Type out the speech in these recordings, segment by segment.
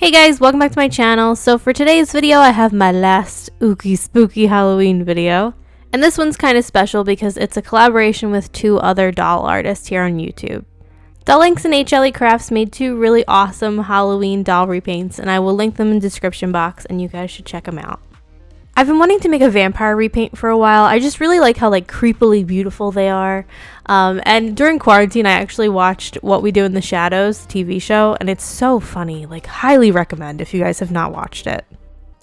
Hey guys, welcome back to my channel. So for today's video, I have my last ooky spooky Halloween video. And this one's kind of special because it's a collaboration with two other doll artists here on YouTube. Dolllynx and Halicrafts made two really awesome Halloween doll repaints, and I will link them in the description box and you guys should check them out. I've been wanting to make a vampire repaint for a while. I just really like how creepily beautiful they are. And during quarantine, I actually watched What We Do in the Shadows, the TV show, and it's so funny. Highly recommend if you guys have not watched it.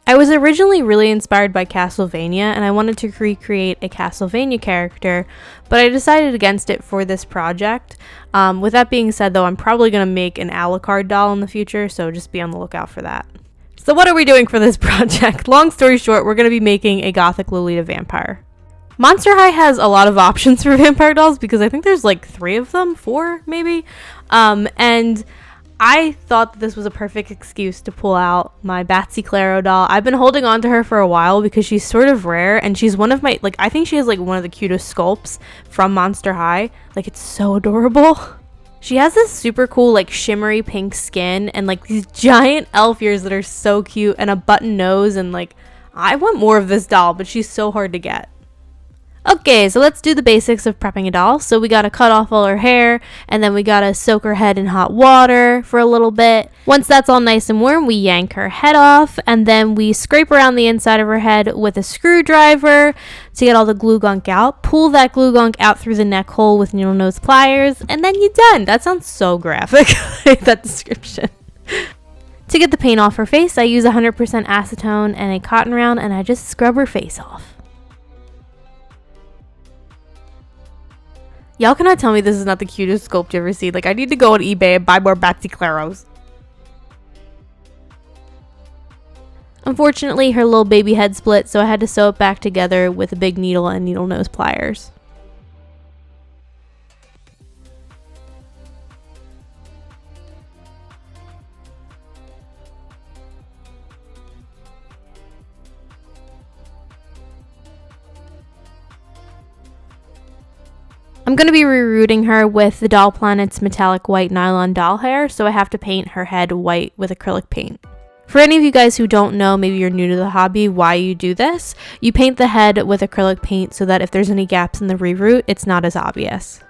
I was originally really inspired by Castlevania, and I wanted to recreate a Castlevania character, but I decided against it for this project. With that being said, though, I'm probably going to make an Alucard doll in the future, so just be on the lookout for that. So what are we doing for this project? Long story short, we're going to be making a gothic Lolita vampire. Monster High has a lot of options for vampire dolls because I think there's 3 of them, 4 maybe. And I thought that this was a perfect excuse to pull out my Batsy Claro doll. I've been holding on to her for a while because she's sort of rare and she's one of my, I think she has one of the cutest sculpts from Monster High. It's so adorable. She has this super cool shimmery pink skin and these giant elf ears that are so cute and a button nose, and I want more of this doll, but she's so hard to get. Okay, so let's do the basics of prepping a doll. So we gotta cut off all her hair, and then we gotta soak her head in hot water for a little bit. Once that's all nice and warm, we yank her head off, and then we scrape around the inside of her head with a screwdriver to get all the glue gunk out. Pull that glue gunk out through the neck hole with needle nose pliers, and then you're done. That sounds so graphic, that description. To get the paint off her face, I use 100% acetone and a cotton round, and I just scrub her face off. Y'all cannot tell me this is not the cutest sculpt you ever see. I need to go on eBay and buy more Batsy Claros. Unfortunately, her little baby head split, so I had to sew it back together with a big needle and needle nose pliers. I'm going to be rerooting her with the Doll Planet's metallic white nylon doll hair, so I have to paint her head white with acrylic paint. For any of you guys who don't know, maybe you're new to the hobby, why you do this, you paint the head with acrylic paint so that if there's any gaps in the reroot, it's not as obvious.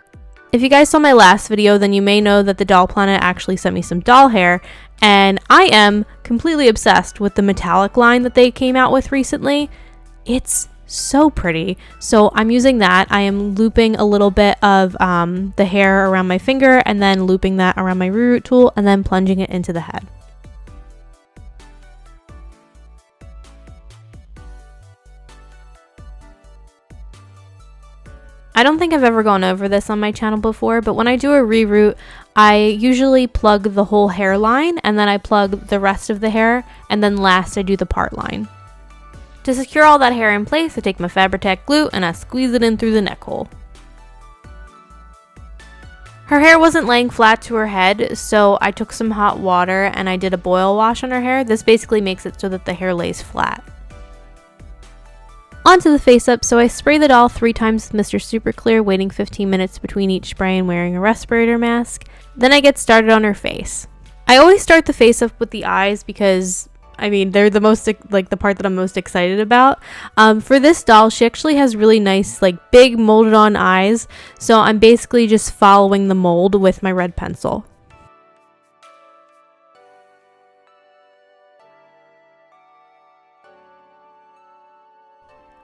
If you guys saw my last video, then you may know that the Doll Planet actually sent me some doll hair, and I am completely obsessed with the metallic line that they came out with recently. It's so pretty. So I'm using that. I am looping a little bit of the hair around my finger and then looping that around my reroot tool and then plunging it into the head. I don't think I've ever gone over this on my channel before, but when I do a reroot, I usually plug the whole hairline and then I plug the rest of the hair, and then last I do the part line. To secure all that hair in place, I take my Fabri-Tac glue and I squeeze it in through the neck hole. Her hair wasn't laying flat to her head, so I took some hot water and I did a boil wash on her hair. This basically makes it so that the hair lays flat. Onto the face up, so I spray the doll 3 times with Mr. Super Clear, waiting 15 minutes between each spray and wearing a respirator mask. Then I get started on her face. I always start the face up with the eyes because they're the most, the part that I'm most excited about. For this doll, she actually has really nice, big molded on eyes. So I'm basically just following the mold with my red pencil.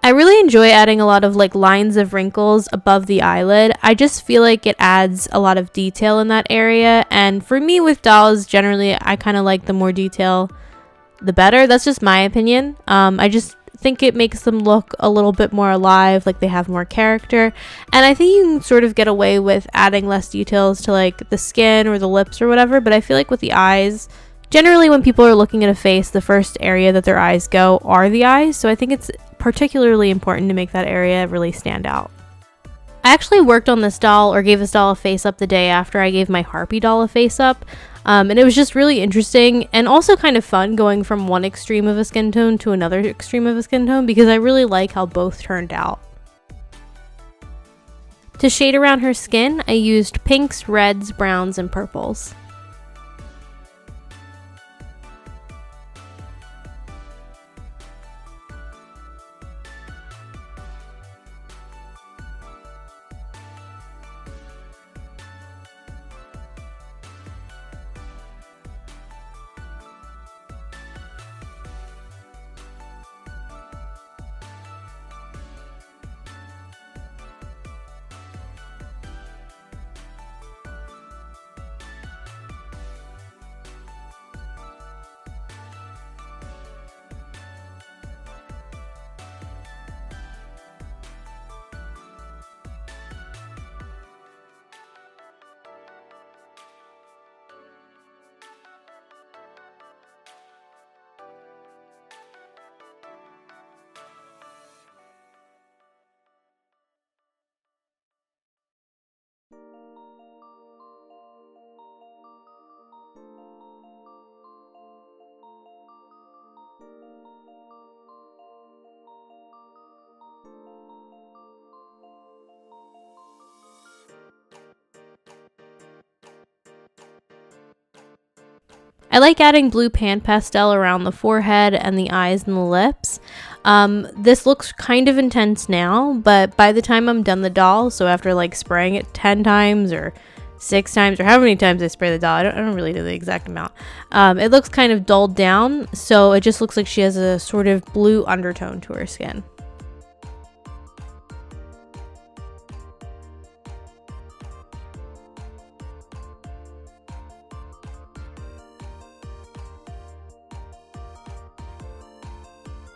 I really enjoy adding a lot of lines of wrinkles above the eyelid. I just feel like it adds a lot of detail in that area. And for me with dolls, generally, I kind of like the more detail, the better. That's just my opinion. I just think it makes them look a little bit more alive, they have more character, and I think you can sort of get away with adding less details to the skin or the lips or whatever, but I feel like with the eyes, generally when people are looking at a face, the first area that their eyes go are the eyes, so I think it's particularly important to make that area really stand out. I actually worked on this doll, or gave this doll a face up the day after I gave my Harpy doll a face up. And it was just really interesting and also kind of fun going from one extreme of a skin tone to another extreme of a skin tone because I really like how both turned out. To shade around her skin, I used pinks, reds, browns, and purples. I like adding blue pan pastel around the forehead and the eyes and the lips. This looks kind of intense now, but by the time I'm done the doll, so after like spraying it 10 times or 6 times or how many times I spray the doll, I don't really know the exact amount. It looks kind of dulled down, so it just looks like she has a sort of blue undertone to her skin.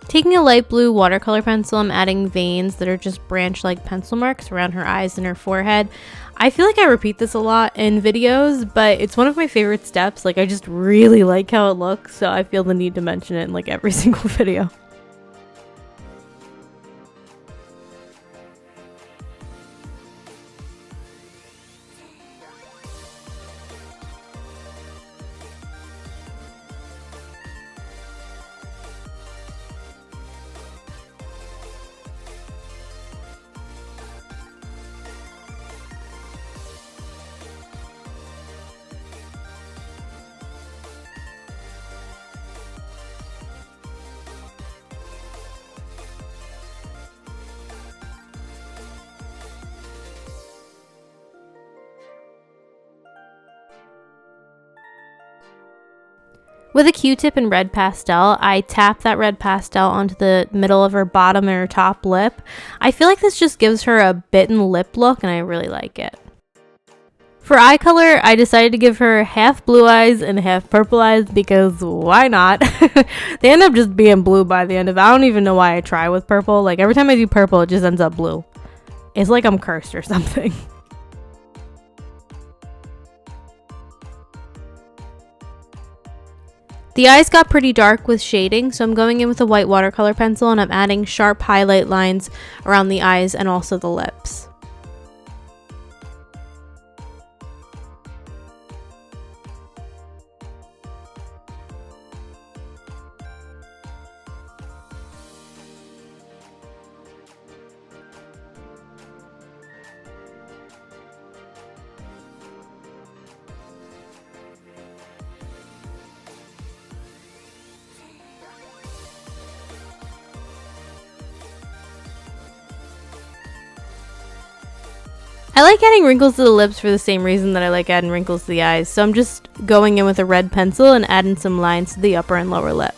Taking a light blue watercolor pencil, I'm adding veins that are just branch-like pencil marks around her eyes and her forehead. I feel like I repeat this a lot in videos, but it's one of my favorite steps. Like, I just really like how it looks, so I feel the need to mention it in like every single video. With a Q-tip and red pastel, I tap that red pastel onto the middle of her bottom and her top lip. I feel like this just gives her a bitten lip look, and I really like it. For eye color, I decided to give her half blue eyes and half purple eyes because why not? They end up just being blue by the end of it. I don't even know why I try with purple. Like, every time I do purple, it just ends up blue. It's like I'm cursed or something. The eyes got pretty dark with shading, so I'm going in with a white watercolor pencil and I'm adding sharp highlight lines around the eyes and also the lips. I like adding wrinkles to the lips for the same reason that I like adding wrinkles to the eyes, so I'm just going in with a red pencil and adding some lines to the upper and lower lip.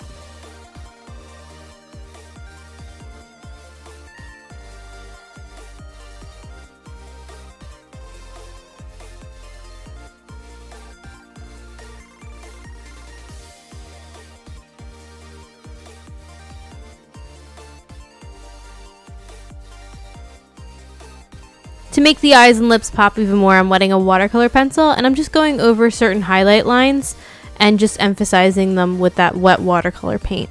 To make the eyes and lips pop even more, I'm wetting a watercolor pencil and I'm just going over certain highlight lines and just emphasizing them with that wet watercolor paint.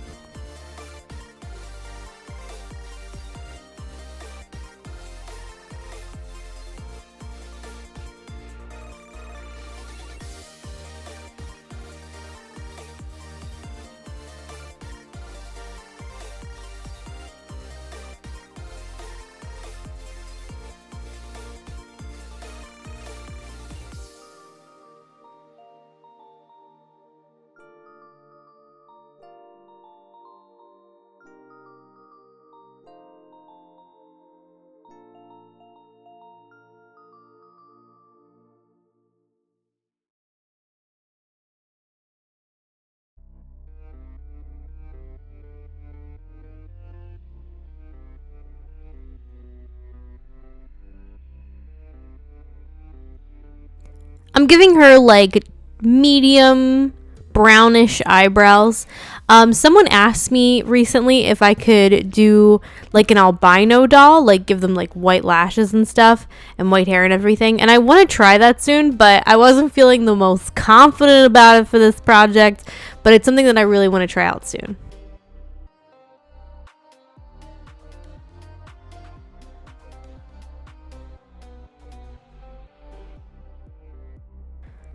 I'm giving her like medium brownish eyebrows. Someone asked me recently if I could do like an albino doll, like give them like white lashes and stuff and white hair and everything. And I want to try that soon, but I wasn't feeling the most confident about it for this project, but it's something that I really want to try out soon.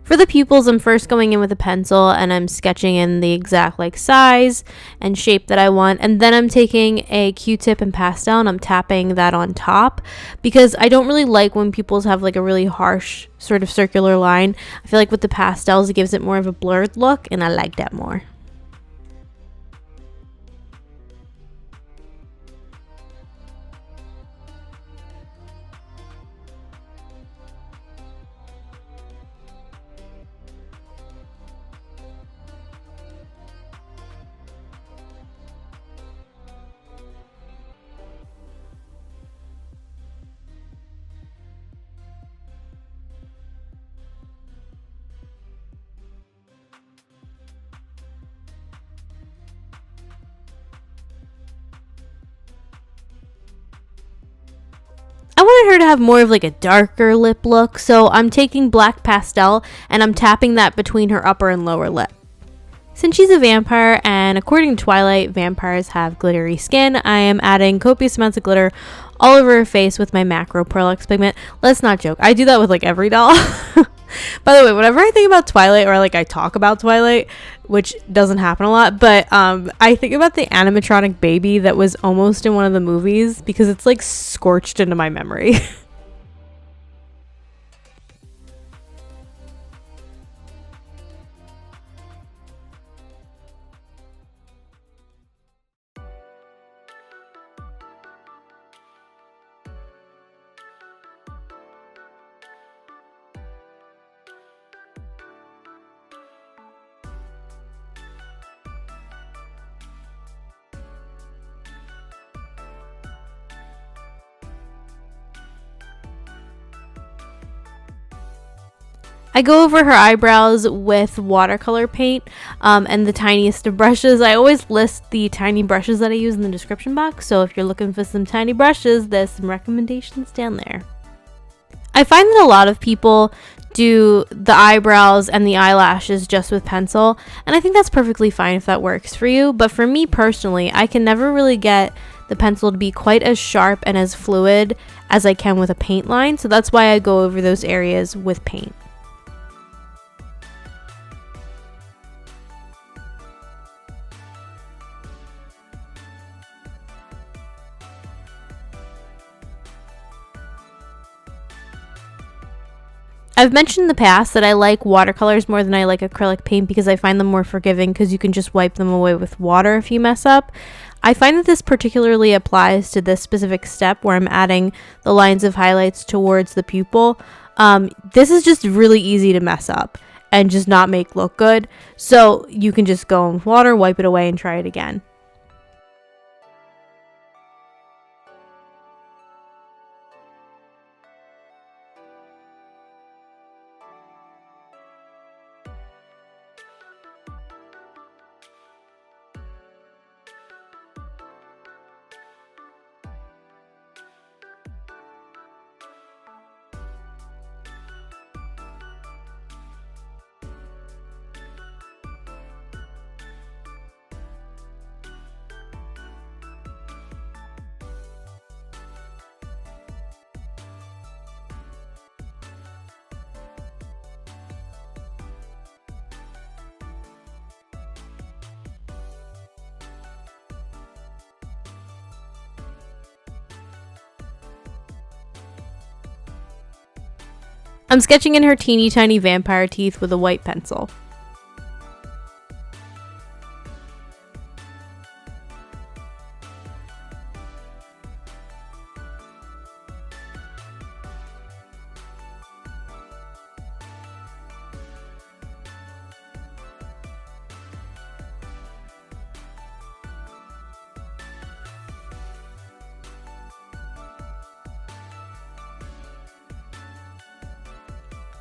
For the pupils, I'm first going in with a pencil and I'm sketching in the exact like size and shape that I want, and then I'm taking a Q-tip and pastel and I'm tapping that on top because I don't really like when pupils have like a really harsh sort of circular line. I feel like with the pastels it gives it more of a blurred look and I like that more. I wanted her to have more of like a darker lip look, so I'm taking black pastel and I'm tapping that between her upper and lower lip. Since she's a vampire, and according to Twilight, vampires have glittery skin, I am adding copious amounts of glitter all over her face with my macro Pearlx pigment. Let's not joke, I do that with like every doll. By the way, whenever I think about Twilight, or like I talk about Twilight, which doesn't happen a lot, but I think about the animatronic baby that was almost in one of the movies because it's like scorched into my memory. I go over her eyebrows with watercolor paint and the tiniest of brushes. I always list the tiny brushes that I use in the description box, so if you're looking for some tiny brushes, there's some recommendations down there. I find that a lot of people do the eyebrows and the eyelashes just with pencil, and I think that's perfectly fine if that works for you, but for me personally, I can never really get the pencil to be quite as sharp and as fluid as I can with a paint line, so that's why I go over those areas with paint. I've mentioned in the past that I like watercolors more than I like acrylic paint because I find them more forgiving because you can just wipe them away with water if you mess up. I find that this particularly applies to this specific step where I'm adding the lines of highlights towards the pupil. This is just really easy to mess up and just not make look good. So you can just go in with water, wipe it away, and try it again. I'm sketching in her teeny tiny vampire teeth with a white pencil.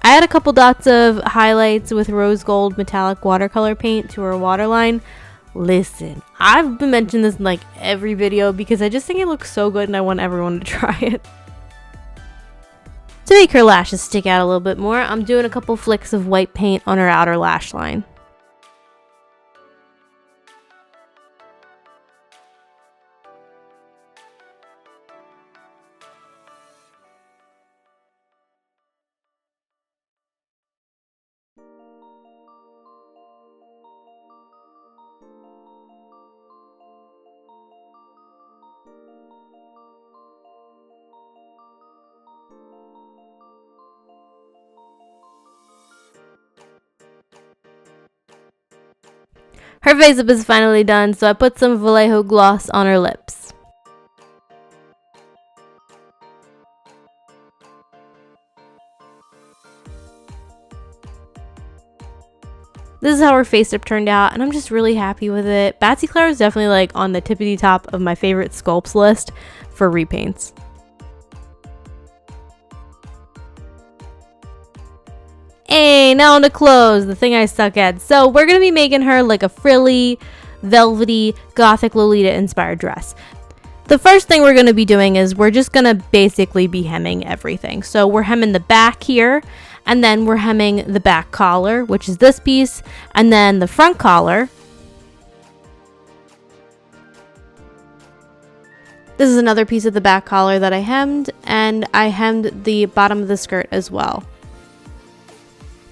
I add a couple dots of highlights with rose gold metallic watercolor paint to her waterline. Listen, I've been mentioning this in like every video because I just think it looks so good and I want everyone to try it. To make her lashes stick out a little bit more, I'm doing a couple flicks of white paint on her outer lash line. Her face up is finally done, so I put some Vallejo gloss on her lips. This is how her face up turned out, and I'm just really happy with it. Batsy Claro is definitely like on the tippity top of my favorite sculpts list for repaints. Hey, now on to clothes, the thing I suck at. So we're going to be making her like a frilly, velvety, gothic Lolita inspired dress. The first thing we're going to be doing is we're just going to basically be hemming everything. So we're hemming the back here, and then we're hemming the back collar, which is this piece, and then the front collar. This is another piece of the back collar that I hemmed, and I hemmed the bottom of the skirt as well.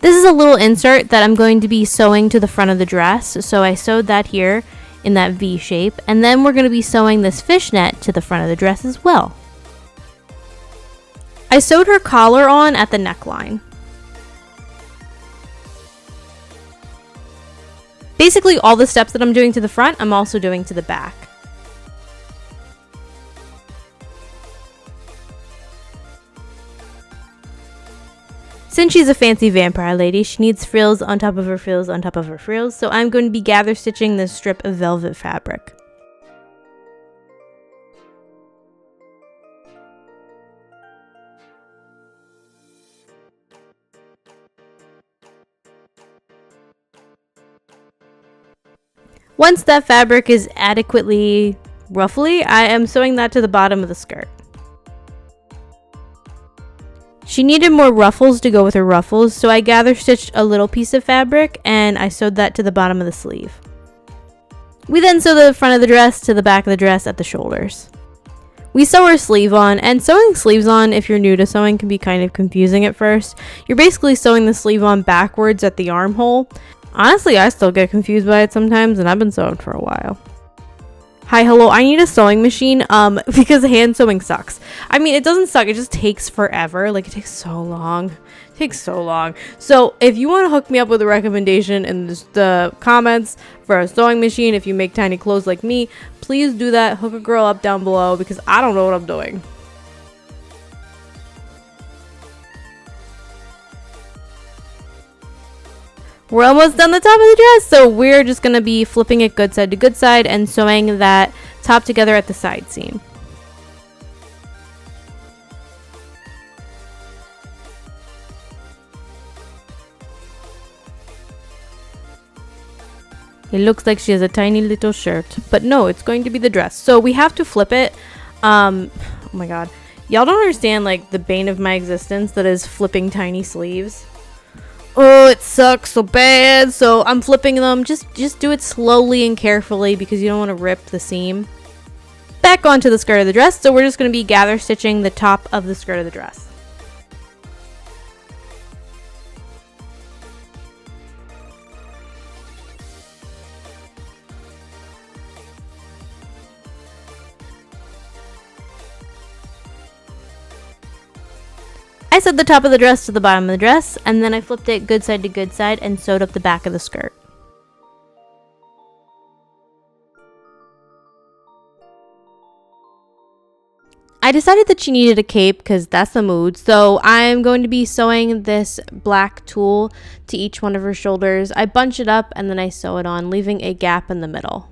This is a little insert that I'm going to be sewing to the front of the dress, so I sewed that here in that V shape, and then we're going to be sewing this fishnet to the front of the dress as well. I sewed her collar on at the neckline. Basically all the steps that I'm doing to the front, I'm also doing to the back. Since she's a fancy vampire lady, she needs frills on top of her frills on top of her frills, so I'm going to be gather stitching this strip of velvet fabric. Once that fabric is adequately ruffly, I am sewing that to the bottom of the skirt. She needed more ruffles to go with her ruffles, so I gather stitched a little piece of fabric and I sewed that to the bottom of the sleeve. We then sew the front of the dress to the back of the dress at the shoulders. We sew her sleeve on, and sewing sleeves on, if you're new to sewing, can be kind of confusing at first. You're basically sewing the sleeve on backwards at the armhole. Honestly, I still get confused by it sometimes, and I've been sewing for a while. Hi, hello, I need a sewing machine, because hand sewing sucks. I mean, it doesn't suck, it just takes forever. Like, it takes so long. It takes so long. So, if you want to hook me up with a recommendation in the comments for a sewing machine, if you make tiny clothes like me, please do that. Hook a girl up down below, because I don't know what I'm doing. We're almost done the top of the dress, so we're just going to be flipping it good side to good side and sewing that top together at the side seam. It looks like she has a tiny little shirt, but no, it's going to be the dress. So we have to flip it. Oh my god. Y'all don't understand like the bane of my existence that is flipping tiny sleeves. Oh, it sucks so bad. So I'm flipping them. Just do it slowly and carefully because you don't want to rip the seam. Back onto the skirt of the dress. So we're just going to be gather stitching the top of the skirt of the dress. I sewed the top of the dress to the bottom of the dress, and then I flipped it good side to good side and sewed up the back of the skirt. I decided that she needed a cape because that's the mood, so I'm going to be sewing this black tulle to each one of her shoulders. I bunch it up and then I sew it on, leaving a gap in the middle.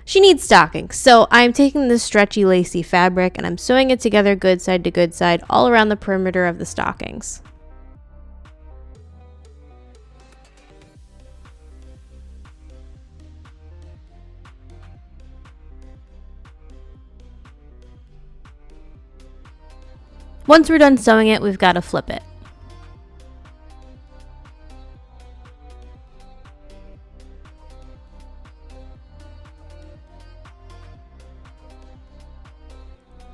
She needs stockings, so I'm taking this stretchy lacy fabric and I'm sewing it together good side to good side all around the perimeter of the stockings. Once we're done sewing it, we've got to flip it.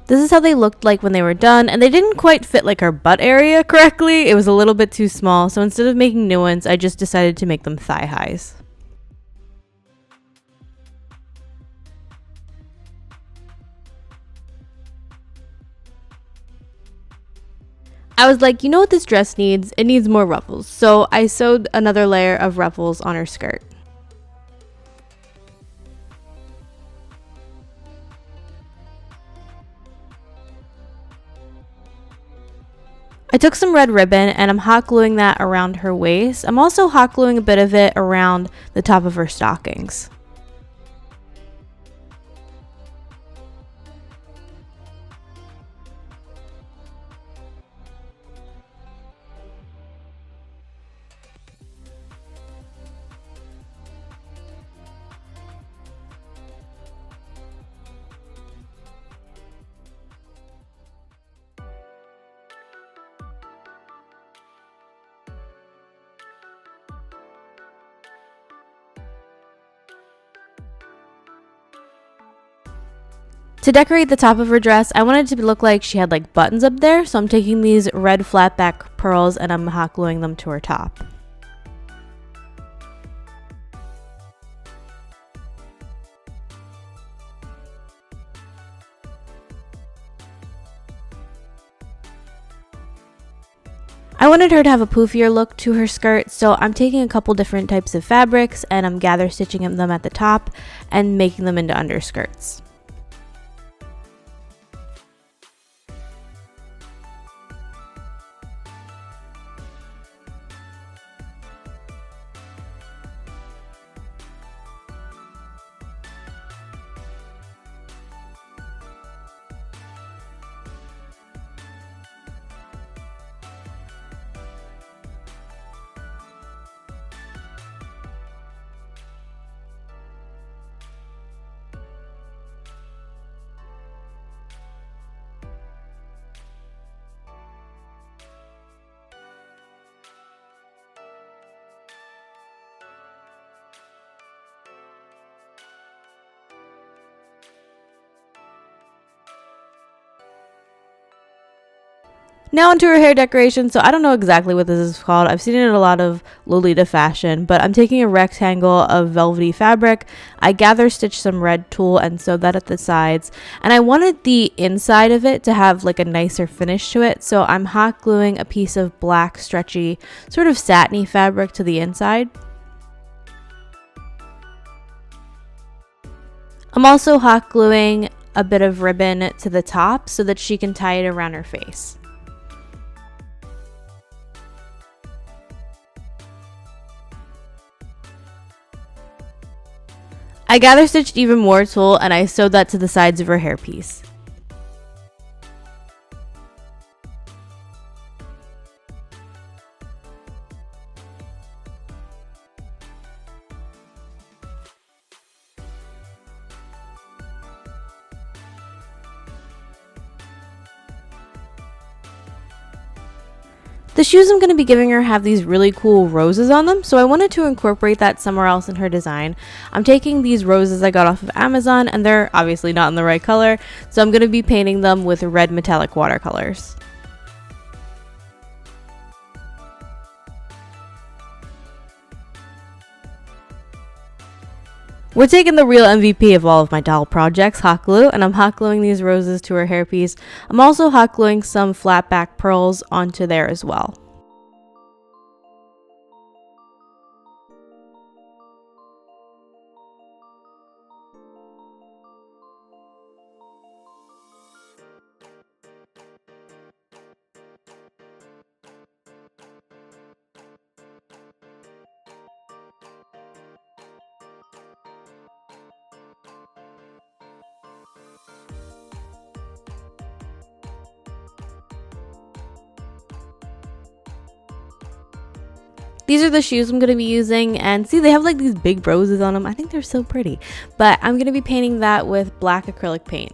This is how they looked like when they were done, and they didn't quite fit like her butt area correctly. It was a little bit too small, so instead of making new ones, I just decided to make them thigh highs. I was like, you know what this dress needs? It needs more ruffles. So I sewed another layer of ruffles on her skirt. I took some red ribbon and I'm hot gluing that around her waist. I'm also hot gluing a bit of it around the top of her stockings. To decorate the top of her dress, I wanted it to look like she had like buttons up there, so I'm taking these red flat back pearls and I'm hot gluing them to her top. I wanted her to have a poofier look to her skirt, so I'm taking a couple different types of fabrics and I'm gather stitching them at the top and making them into underskirts. Now onto her hair decoration. So I don't know exactly what this is called. I've seen it in a lot of Lolita fashion, but I'm taking a rectangle of velvety fabric. I gather stitched some red tulle and sewed that at the sides. And I wanted the inside of it to have like a nicer finish to it. So I'm hot gluing a piece of black stretchy sort of satiny fabric to the inside. I'm also hot gluing a bit of ribbon to the top so that she can tie it around her face. I gather stitched even more tulle and I sewed that to the sides of her hairpiece. The shoes I'm going to be giving her have these really cool roses on them, so I wanted to incorporate that somewhere else in her design. I'm taking these roses I got off of Amazon, and they're obviously not in the right color, so I'm going to be painting them with red metallic watercolors. We're taking the real MVP of all of my doll projects, hot glue, and I'm hot gluing these roses to her hairpiece. I'm also hot gluing some flat back pearls onto there as well. These are the shoes I'm going to be using, and see, they have like these big roses on them. I think they're so pretty, but I'm going to be painting that with black acrylic paint.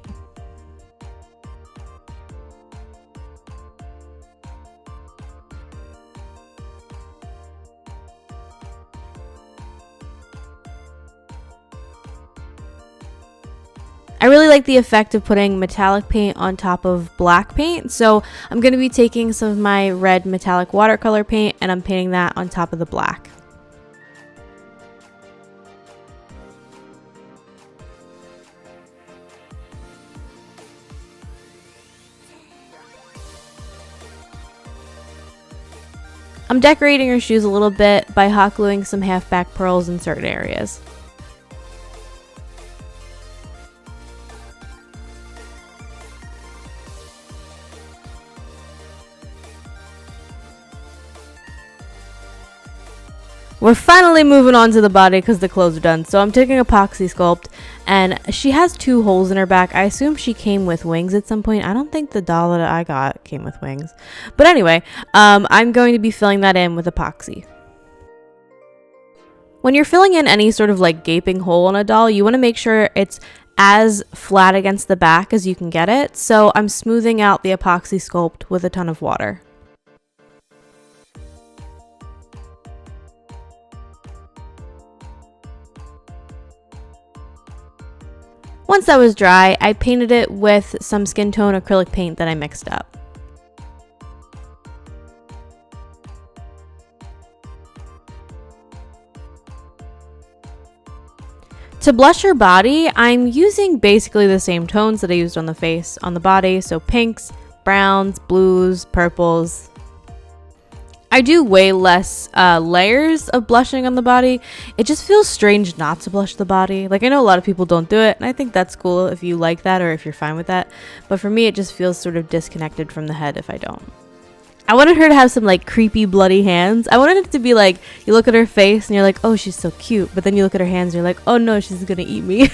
I really like the effect of putting metallic paint on top of black paint, so I'm going to be taking some of my red metallic watercolor paint and I'm painting that on top of the black. I'm decorating her shoes a little bit by hot gluing some half back pearls in certain areas. We're finally moving on to the body because the clothes are done. So I'm taking epoxy sculpt, and she has 2 holes in her back. I assume she came with wings at some point. I don't think the doll that I got came with wings. But anyway, I'm going to be filling that in with epoxy. When you're filling in any sort of like gaping hole on a doll, you want to make sure it's as flat against the back as you can get it. So I'm smoothing out the epoxy sculpt with a ton of water. Once that was dry, I painted it with some skin tone acrylic paint that I mixed up. To blush her body, I'm using basically the same tones that I used on the face, on the body, so pinks, browns, blues, purples. I do way less layers of blushing on the body. It just feels strange not to blush the body. Like, I know a lot of people don't do it, and I think that's cool if you like that or if you're fine with that. But for me, it just feels sort of disconnected from the head if I don't. I wanted her to have some like creepy bloody hands. I wanted it to be like, you look at her face and you're like, oh, she's so cute. But then you look at her hands and you're like, oh no, she's gonna eat me.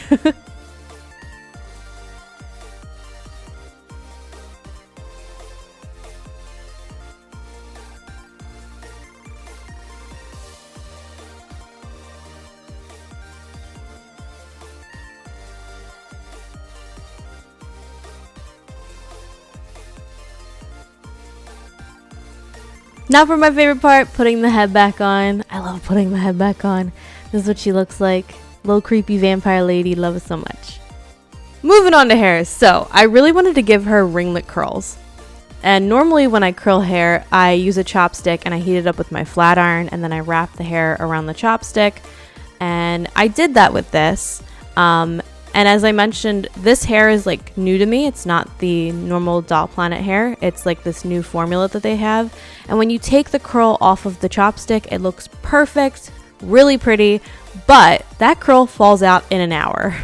Now for my favorite part, putting the head back on. I love putting the head back on. This is what she looks like. Little creepy vampire lady, love it so much. Moving on to hair. So I really wanted to give her ringlet curls. And normally when I curl hair, I use a chopstick and I heat it up with my flat iron and then I wrap the hair around the chopstick. And I did that with this. And as I mentioned, this hair is like new to me. It's not the normal Doll Planet hair. It's like this new formula that they have. And when you take the curl off of the chopstick, it looks perfect, really pretty, but that curl falls out in an hour.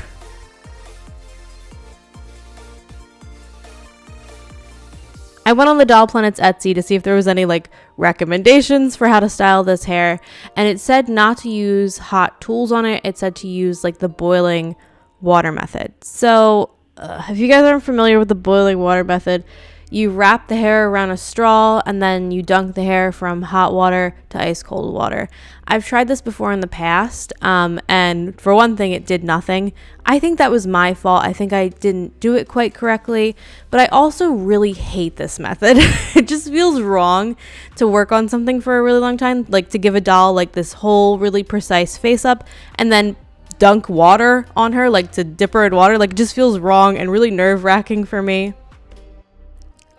I went on the Doll Planet's Etsy to see if there was any like recommendations for how to style this hair. And it said not to use hot tools on it. It said to use like the boiling water method. So if you guys aren't familiar with the boiling water method, you wrap the hair around a straw and then you dunk the hair from hot water to ice cold water. I've tried this before in the past, and for one thing, it did nothing. I think that was my fault. I think I didn't do it quite correctly, but I also really hate this method. It just feels wrong to work on something for a really long time, like to give a doll like this whole really precise face up and then dunk water on her, like to dip her in water. Like, it just feels wrong and really nerve-wracking for me.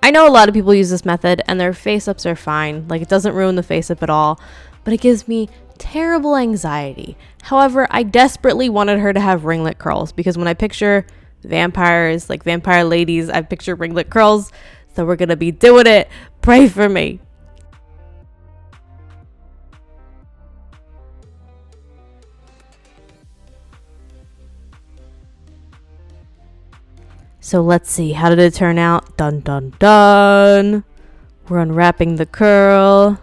I know a lot of people use this method and their face ups are fine, like it doesn't ruin the face up at all, but it gives me terrible anxiety. However, I desperately wanted her to have ringlet curls because when I picture vampires, like vampire ladies, I picture ringlet curls, so we're gonna be doing it. Pray for me. So let's see, how did it turn out? Dun dun dun. We're unwrapping the curl.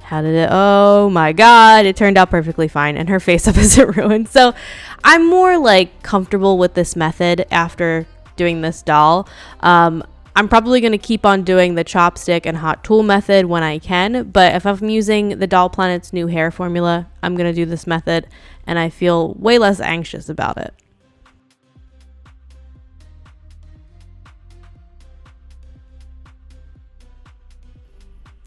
How did it? Oh my god, it turned out perfectly fine and her face up isn't ruined. So I'm more like comfortable with this method after doing this doll. I'm probably going to keep on doing the chopstick and hot tool method when I can, but if I'm using the Doll Planet's new hair formula, I'm going to do this method and I feel way less anxious about it.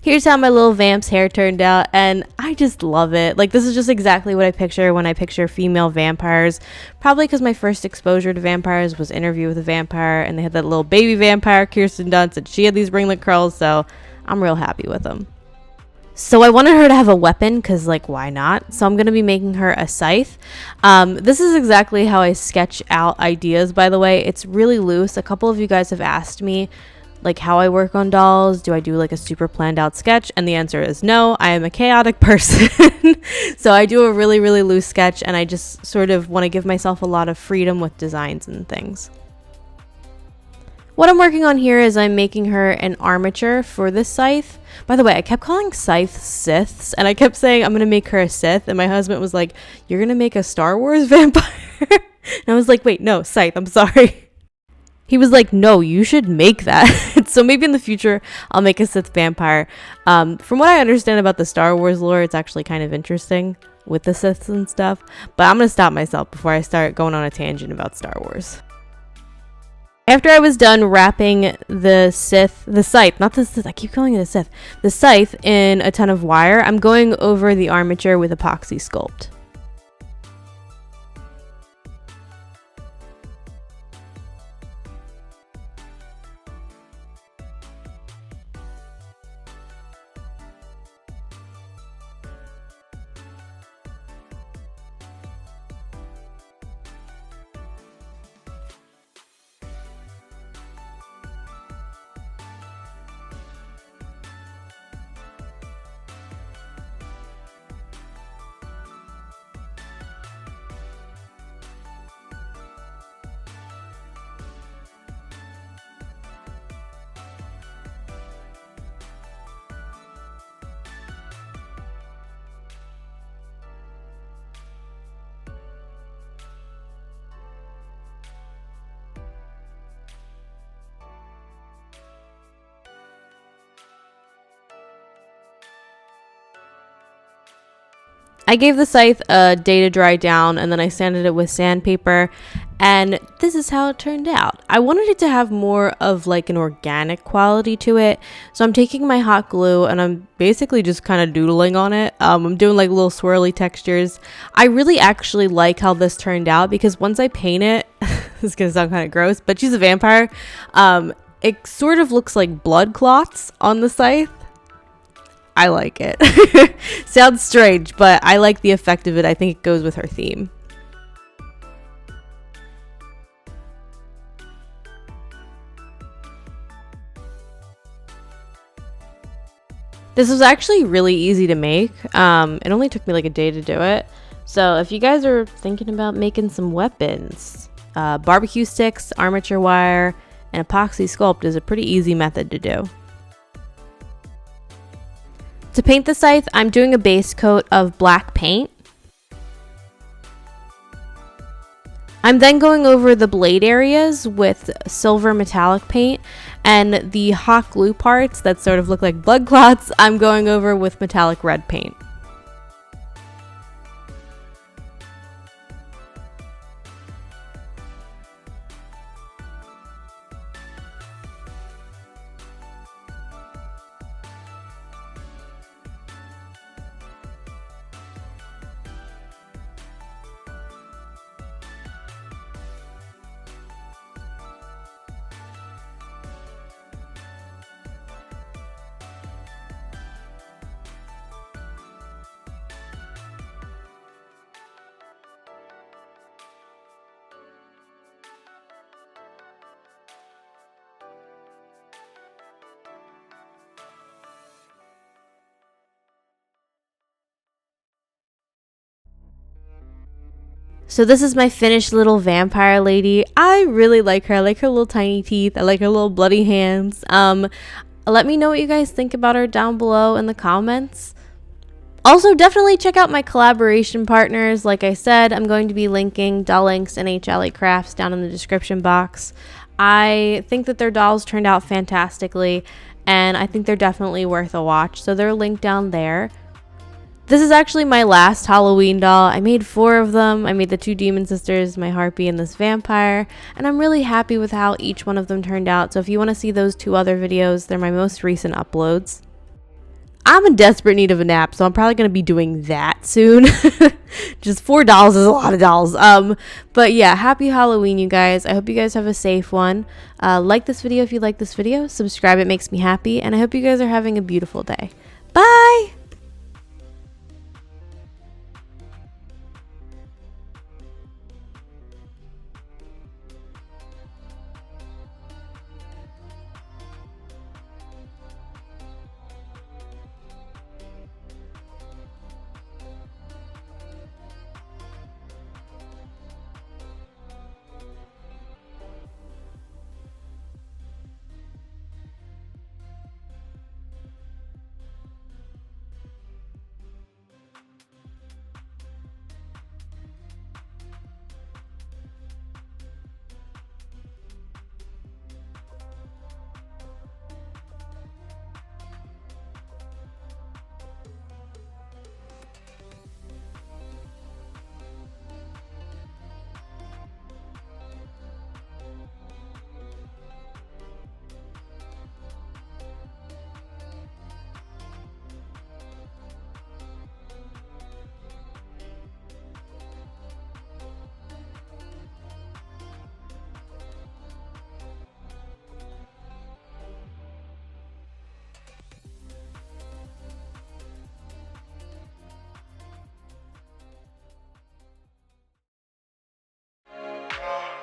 Here's how my little vamp's hair turned out, and I just love it. Like, this is just exactly what I picture when I picture female vampires. Probably because my first exposure to vampires was Interview with a Vampire, and they had that little baby vampire, Kirsten Dunst, and she had these ringlet curls, so I'm real happy with them. So I wanted her to have a weapon because, like, why not? So I'm going to be making her a scythe. This is exactly how I sketch out ideas, by the way. It's really loose. A couple of you guys have asked me, like, how I work on dolls. Do I do like a super planned out sketch? And the answer is no. I am a chaotic person. So I do a really, really loose sketch, and I just sort of want to give myself a lot of freedom with designs and things. What I'm working on here is I'm making her an armature for this scythe. By the way, I kept calling scythes scythes, and I kept saying I'm going to make her a scythe, and my husband was like, you're going to make a Star Wars vampire? And I was like, wait, no, scythe, I'm sorry. He was like, no, you should make that. So maybe in the future, I'll make a Sith vampire. From what I understand about the Star Wars lore, it's actually kind of interesting with the Siths and stuff. But I'm going to stop myself before I start going on a tangent about Star Wars. After I was done wrapping the scythe, not the Sith, I keep calling it a Sith, the scythe in a ton of wire, I'm going over the armature with epoxy sculpt. I gave the scythe a day to dry down, and then I sanded it with sandpaper, and this is how it turned out. I wanted it to have more of like an organic quality to it, so I'm taking my hot glue and I'm basically just kind of doodling on it. I'm doing like little swirly textures. I really actually like how this turned out because once I paint it, this is gonna sound kind of gross, but she's a vampire. It sort of looks like blood clots on the scythe. I like it. Sounds strange, but I like the effect of it. I think it goes with her theme. This was actually really easy to make. It only took me like a day to do it. So if you guys are thinking about making some weapons, barbecue sticks, armature wire, and epoxy sculpt is a pretty easy method to do. To paint the scythe, I'm doing a base coat of black paint. I'm then going over the blade areas with silver metallic paint, and the hot glue parts that sort of look like blood clots, I'm going over with metallic red paint. So this is my finished little vampire lady. I really like her. I like her little tiny teeth. I like her little bloody hands. Let me know what you guys think about her down below in the comments. Also, definitely check out my collaboration partners. Like I said, I'm going to be linking Dolllynx and Halicrafts down in the description box. I think that their dolls turned out fantastically, and I think they're definitely worth a watch. So they're linked down there. This is actually my last Halloween doll. I made 4 of them. I made the 2 demon sisters, my harpy, and this vampire. And I'm really happy with how each one of them turned out. So if you want to see those 2 other videos, they're my most recent uploads. I'm in desperate need of a nap, so I'm probably going to be doing that soon. Just $4 is a lot of dollars. But yeah, happy Halloween, you guys. I hope you guys have a safe one. Like this video if you like this video. Subscribe, it makes me happy. And I hope you guys are having a beautiful day. Bye!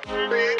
Read